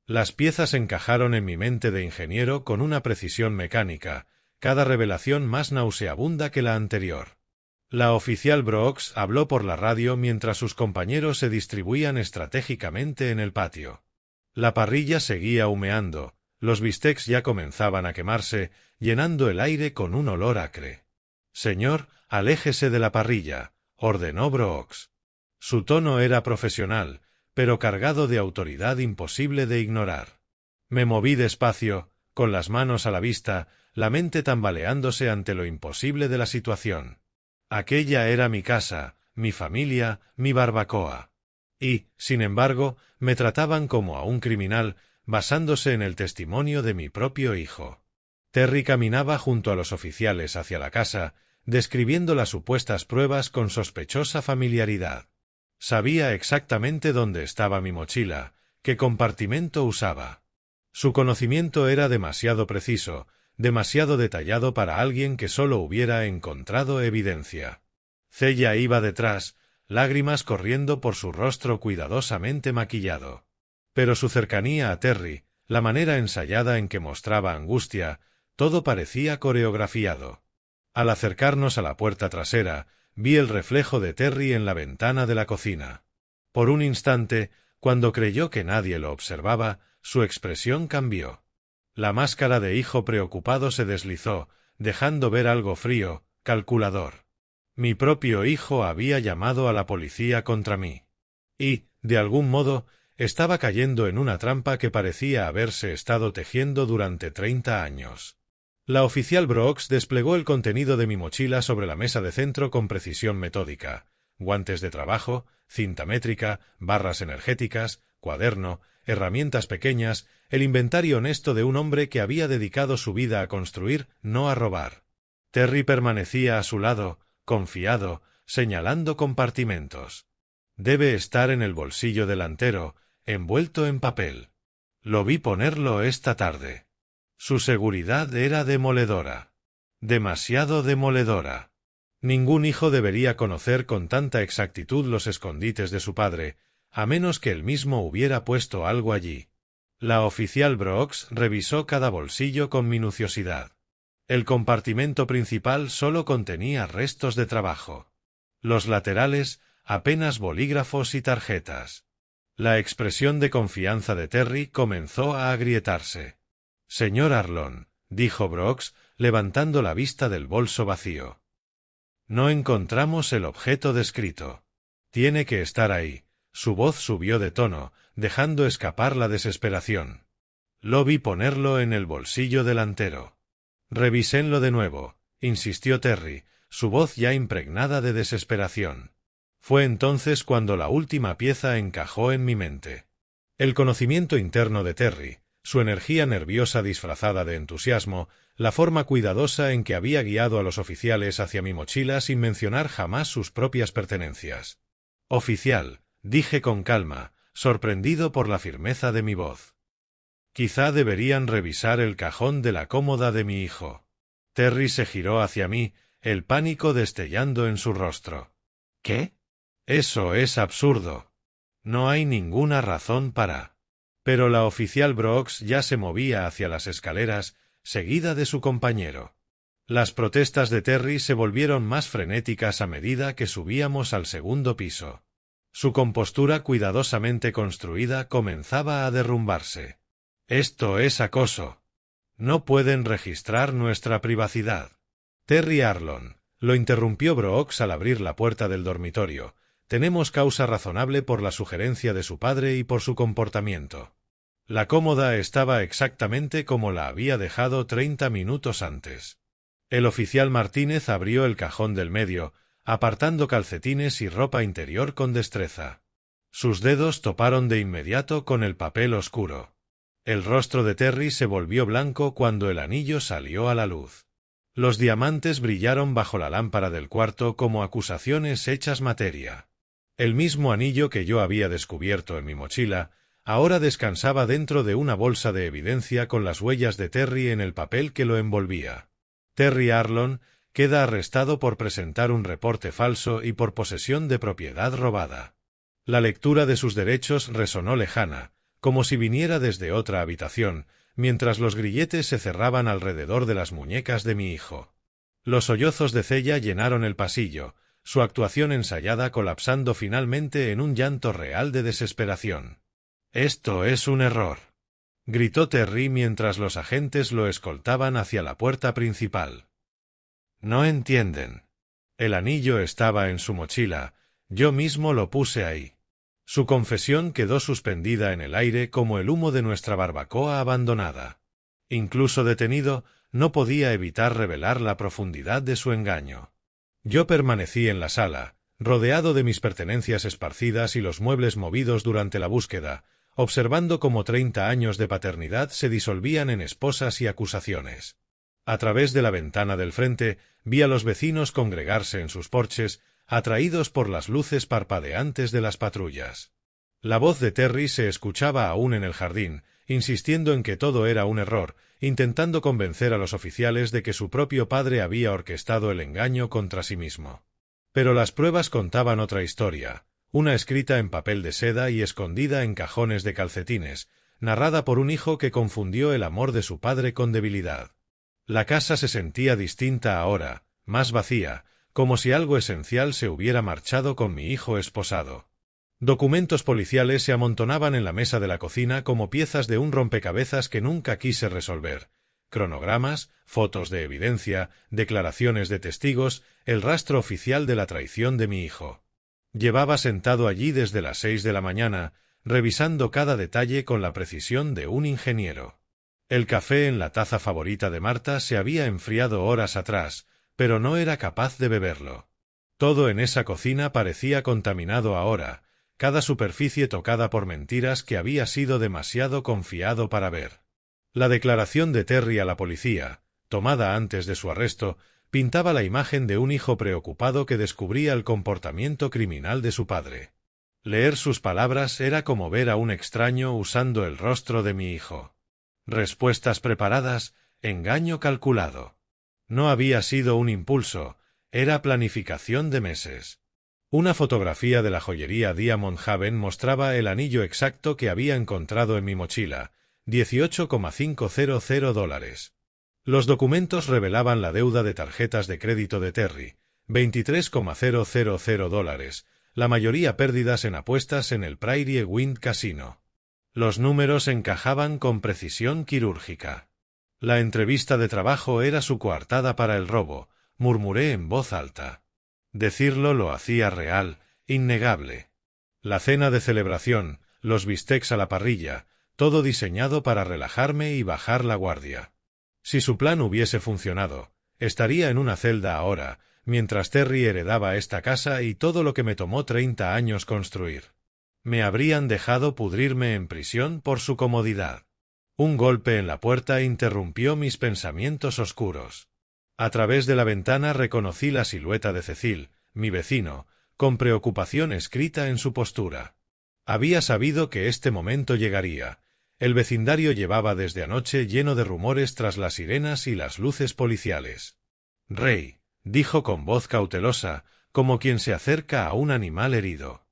Las piezas encajaron en mi mente de ingeniero con una precisión mecánica, cada revelación más nauseabunda que la anterior. La oficial Brooks habló por la radio mientras sus compañeros se distribuían estratégicamente en el patio. La parrilla seguía humeando, los bistecs ya comenzaban a quemarse, llenando el aire con un olor acre. —Señor, aléjese de la parrilla —ordenó Brooks. Su tono era profesional, pero cargado de autoridad imposible de ignorar. Me moví despacio, con las manos a la vista, la mente tambaleándose ante lo imposible de la situación. Aquella era mi casa, mi familia, mi barbacoa. Y, sin embargo, me trataban como a un criminal, basándose en el testimonio de mi propio hijo. Terry caminaba junto a los oficiales hacia la casa, describiendo las supuestas pruebas con sospechosa familiaridad. Sabía exactamente dónde estaba mi mochila, qué compartimento usaba. Su conocimiento era demasiado preciso, demasiado detallado para alguien que solo hubiera encontrado evidencia. Cella iba detrás, lágrimas corriendo por su rostro cuidadosamente maquillado. Pero su cercanía a Terry, la manera ensayada en que mostraba angustia, todo parecía coreografiado. Al acercarnos a la puerta trasera, vi el reflejo de Terry en la ventana de la cocina. Por un instante, cuando creyó que nadie lo observaba, su expresión cambió. La máscara de hijo preocupado se deslizó, dejando ver algo frío, calculador. Mi propio hijo había llamado a la policía contra mí. Y, de algún modo, estaba cayendo en una trampa que parecía haberse estado tejiendo durante 30 años. La oficial Brooks desplegó el contenido de mi mochila sobre la mesa de centro con precisión metódica: guantes de trabajo, cinta métrica, barras energéticas, cuaderno, herramientas pequeñas, el inventario honesto de un hombre que había dedicado su vida a construir, no a robar. Terry permanecía a su lado, confiado, señalando compartimentos. Debe estar en el bolsillo delantero, envuelto en papel. Lo vi ponerlo esta tarde. Su seguridad era demoledora. Demasiado demoledora. Ningún hijo debería conocer con tanta exactitud los escondites de su padre, a menos que él mismo hubiera puesto algo allí. La oficial Brooks revisó cada bolsillo con minuciosidad. El compartimento principal solo contenía restos de trabajo. Los laterales, apenas bolígrafos y tarjetas. La expresión de confianza de Terry comenzó a agrietarse. «Señor Arlon», dijo Brooks, levantando la vista del bolso vacío. «No encontramos el objeto descrito. Tiene que estar ahí». Su voz subió de tono, dejando escapar la desesperación. «Lo vi ponerlo en el bolsillo delantero». «Revísenlo de nuevo», insistió Terry, su voz ya impregnada de desesperación. Fue entonces cuando la última pieza encajó en mi mente. El conocimiento interno de Terry, su energía nerviosa disfrazada de entusiasmo, la forma cuidadosa en que había guiado a los oficiales hacia mi mochila sin mencionar jamás sus propias pertenencias. «Oficial», dije con calma, sorprendido por la firmeza de mi voz. «Quizá deberían revisar el cajón de la cómoda de mi hijo». Terry se giró hacia mí, el pánico destellando en su rostro. «¿Qué? Eso es absurdo. No hay ninguna razón para...» Pero la oficial Brooks ya se movía hacia las escaleras, seguida de su compañero. Las protestas de Terry se volvieron más frenéticas a medida que subíamos al segundo piso. Su compostura cuidadosamente construida comenzaba a derrumbarse. «Esto es acoso. No pueden registrar nuestra privacidad». «Terry Arlon», lo interrumpió Brooks al abrir la puerta del dormitorio. «Tenemos causa razonable por la sugerencia de su padre y por su comportamiento». La cómoda estaba exactamente como la había dejado 30 minutos antes. El oficial Martínez abrió el cajón del medio, apartando calcetines y ropa interior con destreza. Sus dedos toparon de inmediato con el papel oscuro. El rostro de Terry se volvió blanco cuando el anillo salió a la luz. Los diamantes brillaron bajo la lámpara del cuarto como acusaciones hechas materia. El mismo anillo que yo había descubierto en mi mochila ahora descansaba dentro de una bolsa de evidencia con las huellas de Terry en el papel que lo envolvía. Terry Arlon queda arrestado por presentar un reporte falso y por posesión de propiedad robada. La lectura de sus derechos resonó lejana, como si viniera desde otra habitación, mientras los grilletes se cerraban alrededor de las muñecas de mi hijo. Los sollozos de Cella llenaron el pasillo, su actuación ensayada colapsando finalmente en un llanto real de desesperación. «Esto es un error», gritó Terry mientras los agentes lo escoltaban hacia la puerta principal. «No entienden. El anillo estaba en su mochila, yo mismo lo puse ahí». Su confesión quedó suspendida en el aire como el humo de nuestra barbacoa abandonada. Incluso detenido, no podía evitar revelar la profundidad de su engaño. Yo permanecí en la sala, rodeado de mis pertenencias esparcidas y los muebles movidos durante la búsqueda, observando cómo 30 años de paternidad se disolvían en esposas y acusaciones. A través de la ventana del frente vi a los vecinos congregarse en sus porches, atraídos por las luces parpadeantes de las patrullas. La voz de Terry se escuchaba aún en el jardín, insistiendo en que todo era un error, intentando convencer a los oficiales de que su propio padre había orquestado el engaño contra sí mismo. Pero las pruebas contaban otra historia, una escrita en papel de seda y escondida en cajones de calcetines, narrada por un hijo que confundió el amor de su padre con debilidad. La casa se sentía distinta ahora, más vacía, como si algo esencial se hubiera marchado con mi hijo esposado. Documentos policiales se amontonaban en la mesa de la cocina como piezas de un rompecabezas que nunca quise resolver. Cronogramas, fotos de evidencia, declaraciones de testigos, el rastro oficial de la traición de mi hijo. Llevaba sentado allí desde las 6 de la mañana, revisando cada detalle con la precisión de un ingeniero. El café en la taza favorita de Marta se había enfriado horas atrás, pero no era capaz de beberlo. Todo en esa cocina parecía contaminado ahora, cada superficie tocada por mentiras que había sido demasiado confiado para ver. La declaración de Terry a la policía, tomada antes de su arresto, pintaba la imagen de un hijo preocupado que descubría el comportamiento criminal de su padre. Leer sus palabras era como ver a un extraño usando el rostro de mi hijo. Respuestas preparadas, engaño calculado. No había sido un impulso, era planificación de meses. Una fotografía de la joyería Diamond Haven mostraba el anillo exacto que había encontrado en mi mochila, $18,500. Los documentos revelaban la deuda de tarjetas de crédito de Terry, $23,000, la mayoría pérdidas en apuestas en el Prairie Wind Casino. Los números encajaban con precisión quirúrgica. La entrevista de trabajo era su coartada para el robo, murmuré en voz alta. Decirlo lo hacía real, innegable. La cena de celebración, los bistecs a la parrilla, todo diseñado para relajarme y bajar la guardia. Si su plan hubiese funcionado, estaría en una celda ahora, mientras Terry heredaba esta casa y todo lo que me tomó 30 años construir. Me habrían dejado pudrirme en prisión por su comodidad. Un golpe en la puerta interrumpió mis pensamientos oscuros. A través de la ventana reconocí la silueta de Cecil, mi vecino, con preocupación escrita en su postura. Había sabido que este momento llegaría. El vecindario llevaba desde anoche lleno de rumores tras las sirenas y las luces policiales. «Ray», dijo con voz cautelosa, como quien se acerca a un animal herido.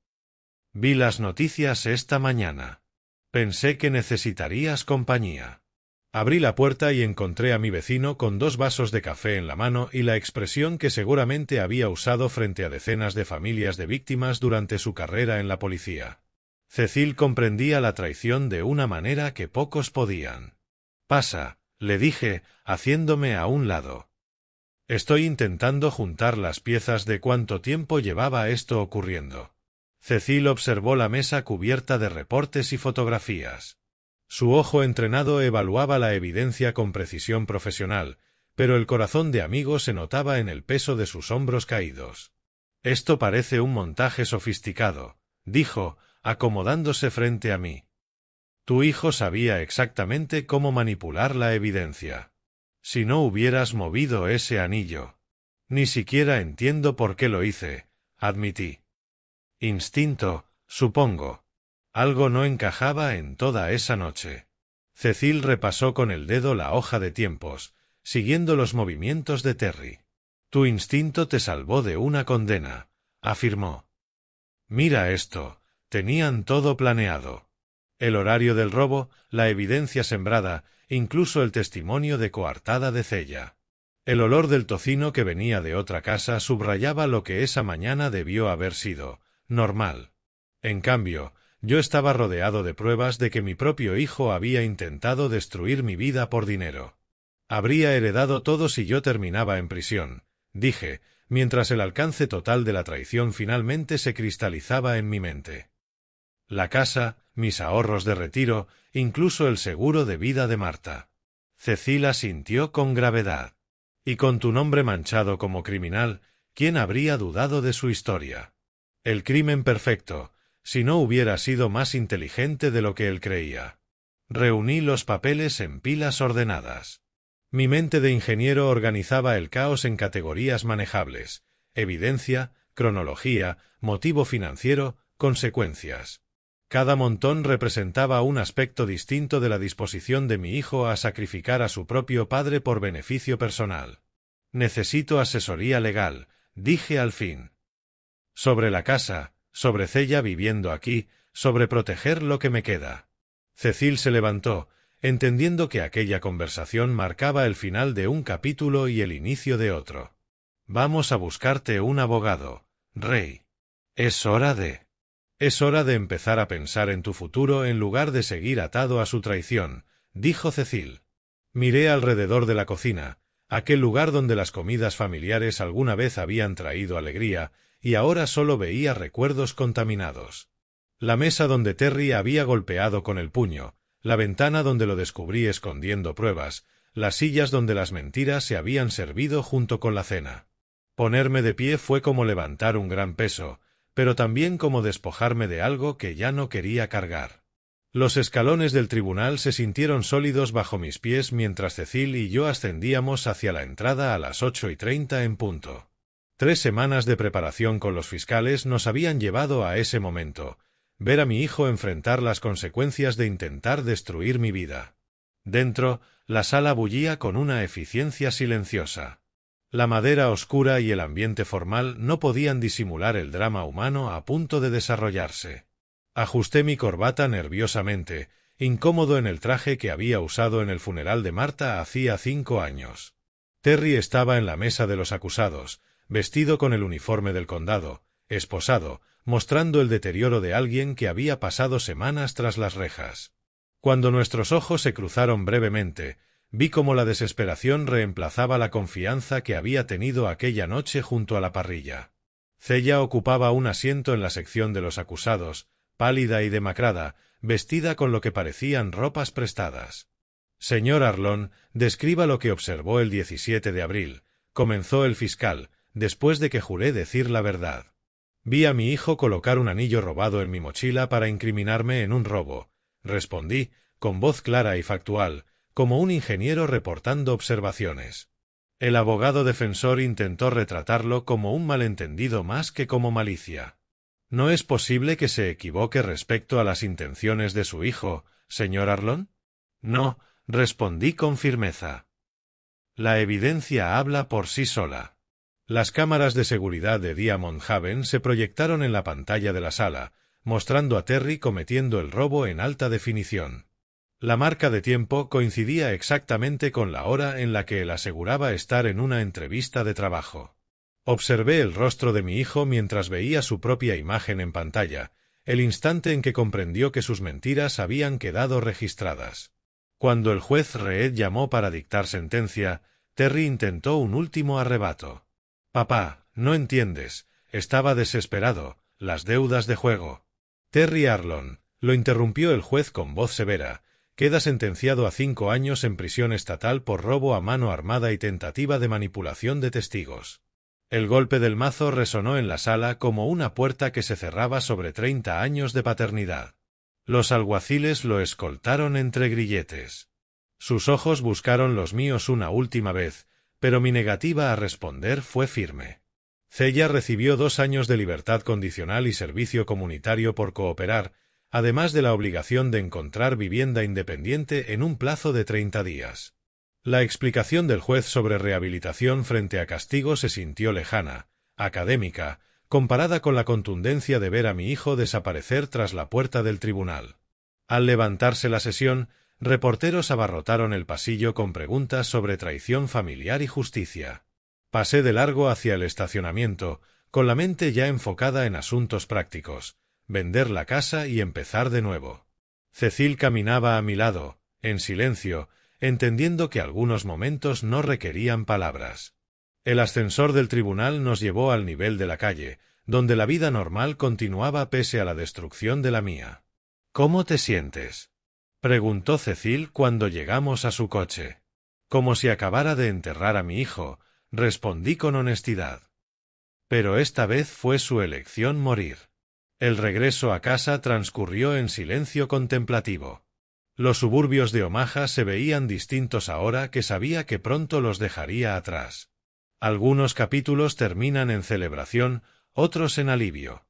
«Vi las noticias esta mañana. Pensé que necesitarías compañía». Abrí la puerta y encontré a mi vecino con 2 vasos de café en la mano y la expresión que seguramente había usado frente a decenas de familias de víctimas durante su carrera en la policía. Cecil comprendía la traición de una manera que pocos podían. «Pasa», le dije, haciéndome a un lado. «Estoy intentando juntar las piezas de cuánto tiempo llevaba esto ocurriendo». Cecil observó la mesa cubierta de reportes y fotografías. Su ojo entrenado evaluaba la evidencia con precisión profesional, pero el corazón de amigo se notaba en el peso de sus hombros caídos. «Esto parece un montaje sofisticado», dijo, acomodándose frente a mí. «Tu hijo sabía exactamente cómo manipular la evidencia. Si no hubieras movido ese anillo». «Ni siquiera entiendo por qué lo hice», admití. «Instinto, supongo». Algo no encajaba en toda esa noche. Cecil repasó con el dedo la hoja de tiempos, siguiendo los movimientos de Terry. «Tu instinto te salvó de una condena», afirmó. «Mira esto, tenían todo planeado. El horario del robo, la evidencia sembrada, incluso el testimonio de coartada de Cella. El olor del tocino que venía de otra casa subrayaba lo que esa mañana debió haber sido normal. En cambio, yo estaba rodeado de pruebas de que mi propio hijo había intentado destruir mi vida por dinero. Habría heredado todo si yo terminaba en prisión», dije, mientras el alcance total de la traición finalmente se cristalizaba en mi mente. «La casa, mis ahorros de retiro, incluso el seguro de vida de Marta». Cecil asintió con gravedad. «Y con tu nombre manchado como criminal, ¿quién habría dudado de su historia? El crimen perfecto, si no hubiera sido más inteligente de lo que él creía». Reuní los papeles en pilas ordenadas. Mi mente de ingeniero organizaba el caos en categorías manejables: evidencia, cronología, motivo financiero, consecuencias. Cada montón representaba un aspecto distinto de la disposición de mi hijo a sacrificar a su propio padre por beneficio personal. «Necesito asesoría legal», dije al fin. «Sobre la casa, sobre Cella viviendo aquí, sobre proteger lo que me queda». Cecil se levantó, entendiendo que aquella conversación marcaba el final de un capítulo y el inicio de otro. «Vamos a buscarte un abogado, Ray. Es hora de...». Es hora de empezar a pensar en tu futuro en lugar de seguir atado a su traición, dijo Cecil. Miré alrededor de la cocina, aquel lugar donde las comidas familiares alguna vez habían traído alegría, y ahora solo veía recuerdos contaminados. La mesa donde Terry había golpeado con el puño, la ventana donde lo descubrí escondiendo pruebas, las sillas donde las mentiras se habían servido junto con la cena. Ponerme de pie fue como levantar un gran peso, pero también como despojarme de algo que ya no quería cargar. Los escalones del tribunal se sintieron sólidos bajo mis pies mientras Cecil y yo ascendíamos hacia la entrada a las 8:30 en punto. 3 semanas de preparación con los fiscales nos habían llevado a ese momento, ver a mi hijo enfrentar las consecuencias de intentar destruir mi vida. Dentro, la sala bullía con una eficiencia silenciosa. La madera oscura y el ambiente formal no podían disimular el drama humano a punto de desarrollarse. Ajusté mi corbata nerviosamente, incómodo en el traje que había usado en el funeral de Marta hacía 5 años. Terry estaba en la mesa de los acusados, vestido con el uniforme del condado, esposado, mostrando el deterioro de alguien que había pasado semanas tras las rejas. Cuando nuestros ojos se cruzaron brevemente, vi cómo la desesperación reemplazaba la confianza que había tenido aquella noche junto a la parrilla. Cella ocupaba un asiento en la sección de los acusados, pálida y demacrada, vestida con lo que parecían ropas prestadas. Señor Arlon, describa lo que observó el 17 de abril, comenzó el fiscal, después de que juré decir la verdad. Vi a mi hijo colocar un anillo robado en mi mochila para incriminarme en un robo, respondí, con voz clara y factual, como un ingeniero reportando observaciones. El abogado defensor intentó retratarlo como un malentendido más que como malicia. ¿No es posible que se equivoque respecto a las intenciones de su hijo, señor Arlon? No, respondí con firmeza. La evidencia habla por sí sola. Las cámaras de seguridad de Diamond Haven se proyectaron en la pantalla de la sala, mostrando a Terry cometiendo el robo en alta definición. La marca de tiempo coincidía exactamente con la hora en la que él aseguraba estar en una entrevista de trabajo. Observé el rostro de mi hijo mientras veía su propia imagen en pantalla, el instante en que comprendió que sus mentiras habían quedado registradas. Cuando el juez Reed llamó para dictar sentencia, Terry intentó un último arrebato. «Papá, no entiendes, estaba desesperado, las deudas de juego». «Terry Arlon», lo interrumpió el juez con voz severa, «queda sentenciado a 5 años en prisión estatal por robo a mano armada y tentativa de manipulación de testigos». El golpe del mazo resonó en la sala como una puerta que se cerraba sobre 30 años de paternidad. Los alguaciles lo escoltaron entre grilletes. Sus ojos buscaron los míos una última vez, pero mi negativa a responder fue firme. Cella recibió 2 años de libertad condicional y servicio comunitario por cooperar, además de la obligación de encontrar vivienda independiente en un plazo de 30 días. La explicación del juez sobre rehabilitación frente a castigo se sintió lejana, académica, comparada con la contundencia de ver a mi hijo desaparecer tras la puerta del tribunal. Al levantarse la sesión, reporteros abarrotaron el pasillo con preguntas sobre traición familiar y justicia. Pasé de largo hacia el estacionamiento, con la mente ya enfocada en asuntos prácticos, vender la casa y empezar de nuevo. Cecil caminaba a mi lado, en silencio, entendiendo que algunos momentos no requerían palabras. El ascensor del tribunal nos llevó al nivel de la calle, donde la vida normal continuaba pese a la destrucción de la mía. «¿Cómo te sientes?», preguntó Cecil cuando llegamos a su coche. Como si acabara de enterrar a mi hijo, respondí con honestidad. Pero esta vez fue su elección morir. El regreso a casa transcurrió en silencio contemplativo. Los suburbios de Omaha se veían distintos ahora que sabía que pronto los dejaría atrás. Algunos capítulos terminan en celebración, otros en alivio.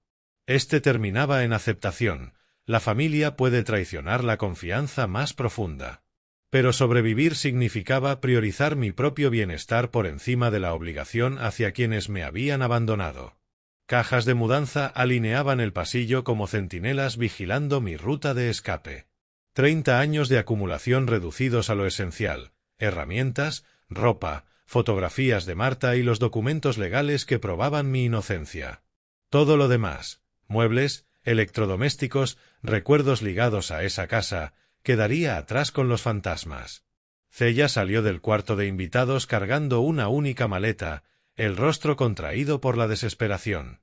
Este terminaba en aceptación. La familia puede traicionar la confianza más profunda. Pero sobrevivir significaba priorizar mi propio bienestar por encima de la obligación hacia quienes me habían abandonado. Cajas de mudanza alineaban el pasillo como centinelas vigilando mi ruta de escape. 30 años de acumulación reducidos a lo esencial, herramientas, ropa, fotografías de Marta y los documentos legales que probaban mi inocencia. Todo lo demás, muebles, electrodomésticos, recuerdos ligados a esa casa, quedaría atrás con los fantasmas. Cella salió del cuarto de invitados cargando una única maleta, el rostro contraído por la desesperación.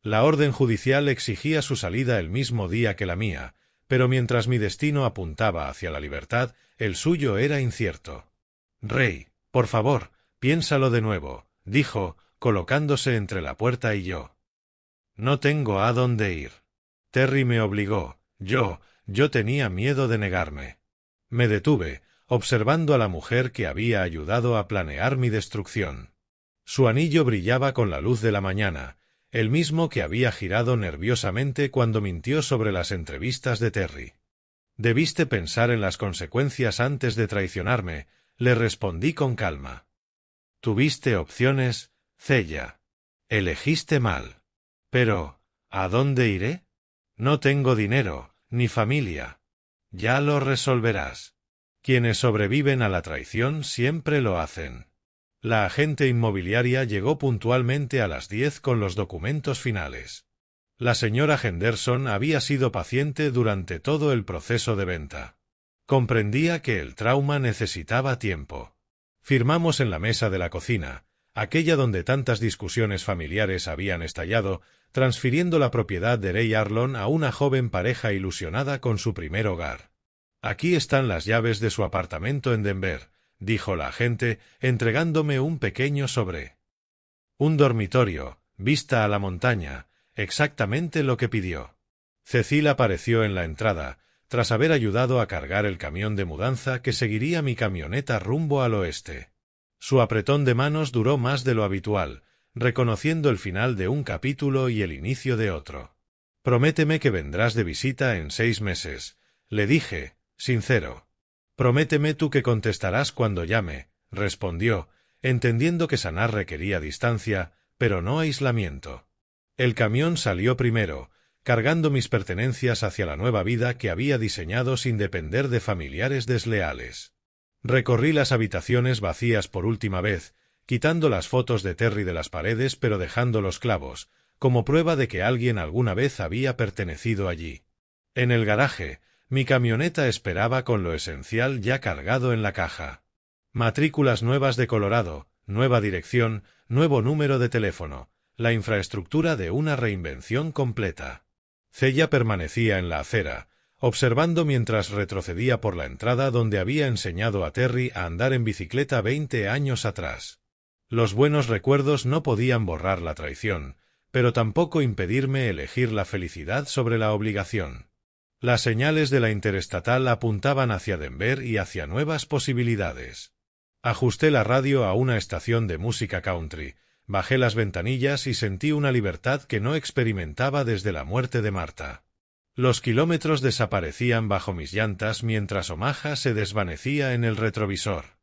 La orden judicial exigía su salida el mismo día que la mía, pero mientras mi destino apuntaba hacia la libertad, el suyo era incierto. «Rey, por favor, piénsalo de nuevo», dijo, colocándose entre la puerta y yo. «No tengo a dónde ir. Terry me obligó. Yo tenía miedo de negarme». Me detuve, observando a la mujer que había ayudado a planear mi destrucción. Su anillo brillaba con la luz de la mañana, el mismo que había girado nerviosamente cuando mintió sobre las entrevistas de Terry. «Debiste pensar en las consecuencias antes de traicionarme», le respondí con calma. «Tuviste opciones, Cella. Elegiste mal. Pero, ¿a dónde iré? No tengo dinero, ni familia. Ya lo resolverás. Quienes sobreviven a la traición siempre lo hacen». La agente inmobiliaria llegó puntualmente a las 10 con los documentos finales. La señora Henderson había sido paciente durante todo el proceso de venta. Comprendía que el trauma necesitaba tiempo. Firmamos en la mesa de la cocina, aquella donde tantas discusiones familiares habían estallado, transfiriendo la propiedad de Ray Arlon a una joven pareja ilusionada con su primer hogar. «Aquí están las llaves de su apartamento en Denver», dijo la agente, entregándome un pequeño sobre. «Un dormitorio, vista a la montaña, exactamente lo que pidió». Cecil apareció en la entrada, tras haber ayudado a cargar el camión de mudanza que seguiría mi camioneta rumbo al oeste. Su apretón de manos duró más de lo habitual, reconociendo el final de un capítulo y el inicio de otro. «Prométeme que vendrás de visita en 6 meses», le dije, sincero. «Prométeme tú que contestarás cuando llame», respondió, entendiendo que sanar requería distancia, pero no aislamiento. El camión salió primero, cargando mis pertenencias hacia la nueva vida que había diseñado sin depender de familiares desleales. Recorrí las habitaciones vacías por última vez, quitando las fotos de Terry de las paredes pero dejando los clavos, como prueba de que alguien alguna vez había pertenecido allí. En el garaje, mi camioneta esperaba con lo esencial ya cargado en la caja. Matrículas nuevas de Colorado, nueva dirección, nuevo número de teléfono, la infraestructura de una reinvención completa. Cella permanecía en la acera, observando mientras retrocedía por la entrada donde había enseñado a Terry a andar en bicicleta 20 años atrás. Los buenos recuerdos no podían borrar la traición, pero tampoco impedirme elegir la felicidad sobre la obligación. Las señales de la interestatal apuntaban hacia Denver y hacia nuevas posibilidades. Ajusté la radio a una estación de música country, bajé las ventanillas y sentí una libertad que no experimentaba desde la muerte de Marta. Los kilómetros desaparecían bajo mis llantas mientras Omaha se desvanecía en el retrovisor.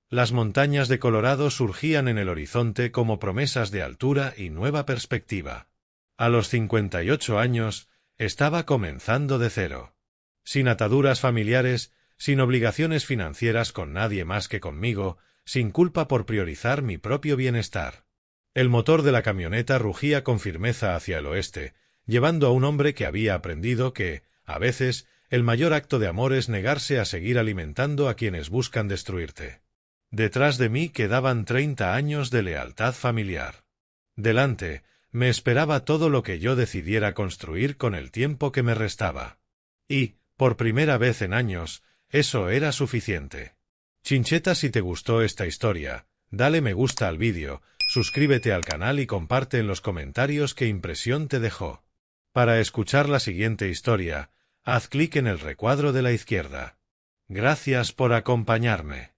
Las montañas de Colorado surgían en el horizonte como promesas de altura y nueva perspectiva. A los 58 años, estaba comenzando de cero. Sin ataduras familiares, sin obligaciones financieras con nadie más que conmigo, sin culpa por priorizar mi propio bienestar. El motor de la camioneta rugía con firmeza hacia el oeste, llevando a un hombre que había aprendido que, a veces, el mayor acto de amor es negarse a seguir alimentando a quienes buscan destruirte. Detrás de mí quedaban 30 años de lealtad familiar. Delante, me esperaba todo lo que yo decidiera construir con el tiempo que me restaba. Y, por primera vez en años, eso era suficiente. Chincheta, si te gustó esta historia, dale me gusta al vídeo, suscríbete al canal y comparte en los comentarios qué impresión te dejó. Para escuchar la siguiente historia, haz clic en el recuadro de la izquierda. Gracias por acompañarme.